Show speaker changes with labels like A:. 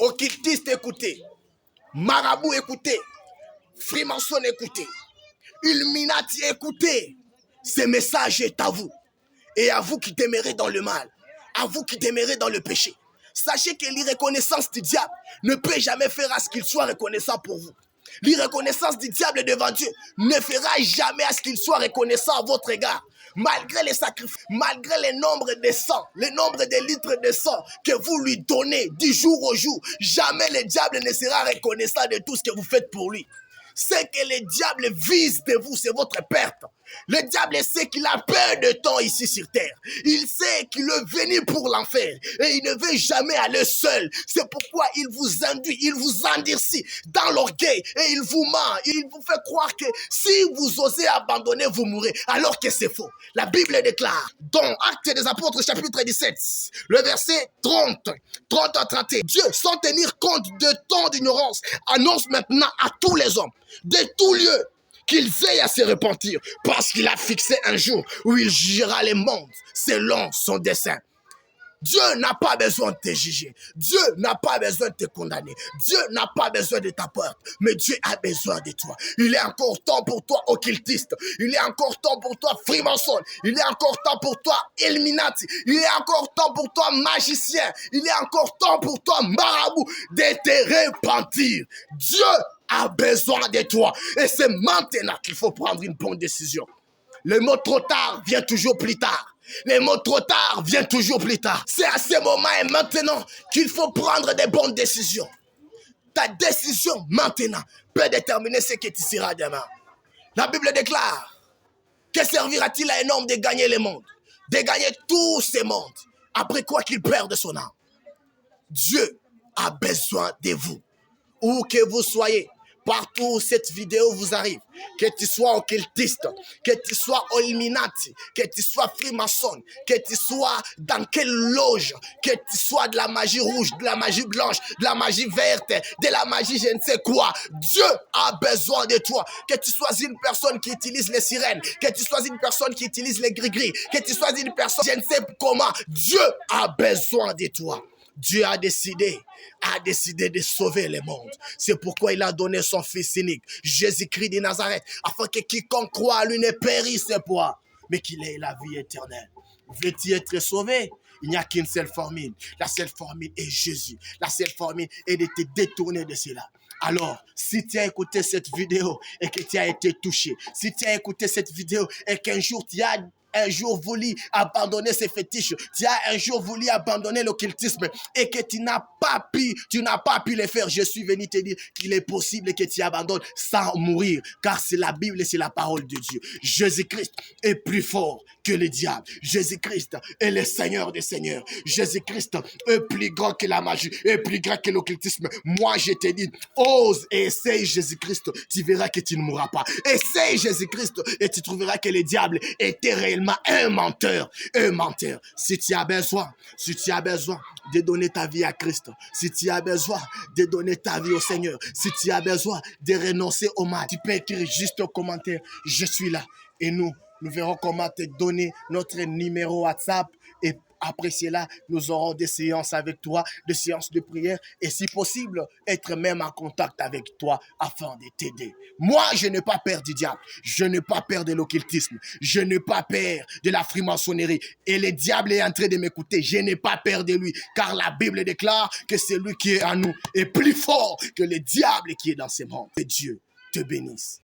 A: Occultiste, écoutez. Marabout, écoutez. Freemason, écoutez. Illuminati, écoutez. Ce message est à vous. Et à vous qui demeurez dans le mal. À vous qui demeurez dans le péché. Sachez que l'irreconnaissance du diable ne peut jamais faire à ce qu'il soit reconnaissant pour vous. L'irreconnaissance du diable devant Dieu ne fera jamais à ce qu'il soit reconnaissant à votre égard. Malgré les sacrifices, malgré le nombre de sang, le nombre de litres de sang que vous lui donnez du jour au jour, jamais le diable ne sera reconnaissant de tout ce que vous faites pour lui. Ce que le diable vise de vous, c'est votre perte. Le diable sait qu'il a peur de temps ici sur terre. Il sait qu'il est venu pour l'enfer et il ne veut jamais aller seul. C'est pourquoi il vous induit, il vous endurcit dans l'orgueil et il vous ment. Il vous fait croire que si vous osez abandonner, vous mourrez, alors que c'est faux. La Bible déclare dans Actes des Apôtres chapitre 17, le verset 30 à 31. Dieu, sans tenir compte de tant d'ignorance, annonce maintenant à tous les hommes de tout lieu qu'il veille à se repentir, parce qu'il a fixé un jour où il jugera les mondes selon son dessein. Dieu n'a pas besoin de te juger. Dieu n'a pas besoin de te condamner. Dieu n'a pas besoin de ta peur. Mais Dieu a besoin de toi. Il est encore temps pour toi, occultiste. Il est encore temps pour toi, freemason. Il est encore temps pour toi, illuminati. Il est encore temps pour toi, magicien. Il est encore temps pour toi, marabout, de te repentir. Dieu a besoin de toi. Et c'est maintenant qu'il faut prendre une bonne décision. Le mot trop tard vient toujours plus tard. Les mots trop tard viennent toujours plus tard. C'est à ce moment et maintenant qu'il faut prendre des bonnes décisions. Ta décision maintenant peut déterminer ce que tu seras demain. La Bible déclare: que servira-t-il à un homme de gagner le monde, de gagner tous ces mondes, après quoi qu'il perde son âme? Dieu a besoin de vous. Où que vous soyez, partout où cette vidéo vous arrive, que tu sois occultiste, que tu sois illuminati, que tu sois freemason, que tu sois dans quelle loge, que tu sois de la magie rouge, de la magie blanche, de la magie verte, de la magie je ne sais quoi, Dieu a besoin de toi. Que tu sois une personne qui utilise les sirènes, que tu sois une personne qui utilise les gris-gris, que tu sois une personne je ne sais comment, Dieu a besoin de toi. Dieu a décidé de sauver le monde. C'est pourquoi il a donné son fils unique, Jésus-Christ de Nazareth, afin que quiconque croit à lui ne périsse point, mais qu'il ait la vie éternelle. Veux-tu être sauvé? Il n'y a qu'une seule formule. La seule formule est Jésus. La seule formule est de te détourner de cela. Alors, si tu as écouté cette vidéo et que tu as été touché, si tu as écouté cette vidéo et qu'un jour tu as un jour voulu abandonner ces fétiches, tu as un jour voulu abandonner l'occultisme et que tu n'as pas pu le faire, je suis venu te dire qu'il est possible que tu abandonnes sans mourir, car c'est la Bible et c'est la parole de Dieu. Jésus-Christ est plus fort que le diable. Jésus-Christ est le Seigneur des Seigneurs. Jésus-Christ est plus grand que la magie, est plus grand que l'occultisme. Moi, je te dis, ose et essaye Jésus-Christ, tu verras que tu ne mourras pas. Essaye Jésus-Christ et tu trouveras que le diable était réellement un menteur. Si tu as besoin de donner ta vie à Christ, si tu as besoin de donner ta vie au Seigneur, si tu as besoin de renoncer au mal, tu peux écrire juste au commentaire, je suis là. Et nous verrons comment te donner notre numéro WhatsApp. Et après cela, nous aurons des séances avec toi, des séances de prière et si possible, être même en contact avec toi afin de t'aider. Moi, je n'ai pas peur du diable, je n'ai pas peur de l'occultisme, je n'ai pas peur de la franc-maçonnerie et le diable est en train de m'écouter, je n'ai pas peur de lui car la Bible déclare que celui qui est en nous est plus fort que le diable qui est dans ce monde. Que Dieu te bénisse.